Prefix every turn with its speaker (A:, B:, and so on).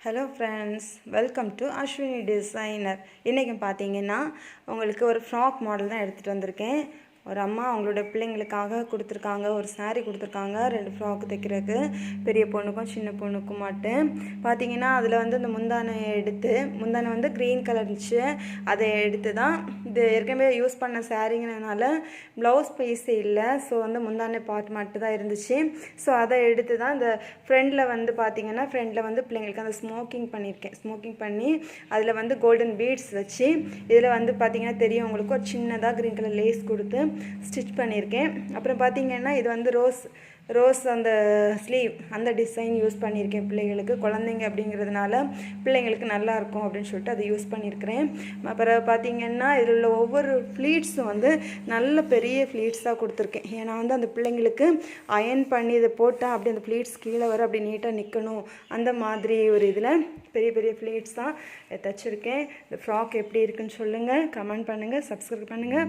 A: Hello friends, welcome to Ashwini designer. இன்றைக்கி பார்த்தீங்கன்னா உங்களுக்கு ஒரு ஃப்ராக் மாடல் தான் எடுத்துகிட்டு வந்திருக்கேன். ஒரு அம்மா அவங்களோட பிள்ளைங்களுக்காக கொடுத்துருக்காங்க. ஒரு சாரீ கொடுத்துருக்காங்க 2 ஃப்ராக் தைக்கிறதுக்கு, பெரிய பொண்ணுக்கும் சின்ன பொண்ணுக்கும் மட்டும். பார்த்தீங்கன்னா அதில் வந்து இந்த முந்தானை வந்து க்ரீன் கலர் இருந்துச்சு. அதை எடுத்து தான் இது ஏற்கனவே யூஸ் பண்ண சாரீங்கிறதுனால ப்ளவுஸ் பீஸ் இல்லை. ஸோ வந்து முந்தானை பார்ட் மட்டும் தான் இருந்துச்சு. ஸோ அதை எடுத்து தான் இந்த ஃப்ரண்டில் வந்து பார்த்தீங்கன்னா ஃப்ரண்டில் வந்து பிள்ளைங்களுக்கு அந்த ஸ்மோக்கிங் பண்ணி அதில் வந்து கோல்டன் பீட்ஸ் வச்சு இதில் வந்து பார்த்தீங்கன்னா தெரியும் உங்களுக்கு ஒரு சின்னதாக க்ரீன் கலர் லேஸ் கொடுத்து ஸ்டிச் பண்ணியிருக்கேன். அப்புறம் பார்த்தீங்கன்னா இது வந்து ரோஸ் அந்த ஸ்லீவ் அந்த டிசைன் யூஸ் பண்ணியிருக்கேன். பிள்ளைங்களுக்கு குழந்தைங்க அப்படிங்கிறதுனால பிள்ளைங்களுக்கு நல்லாயிருக்கும் அப்படின்னு சொல்லிட்டு அதை யூஸ் பண்ணியிருக்கிறேன். அப்புறம் பார்த்தீங்கன்னா இதில் உள்ள ஒவ்வொரு ஃப்ளீட்ஸும் வந்து நல்ல பெரிய ஃப்ளீட்ஸாக கொடுத்துருக்கேன். ஏன்னா வந்து அந்த பிள்ளைங்களுக்கு அயன் பண்ணி இதை போட்டால் அப்படி அந்த ஃப்ளீட்ஸ் கீழே வர அப்படி நீட்டாக நிற்கணும். அந்த மாதிரி ஒரு இதில் பெரிய பெரிய ஃப்ளீட்ஸ் தான் தைச்சிருக்கேன். இந்த ஃப்ராக் எப்படி இருக்குன்னு சொல்லுங்கள், கமெண்ட் பண்ணுங்கள், சப்ஸ்கிரைப் பண்ணுங்கள்.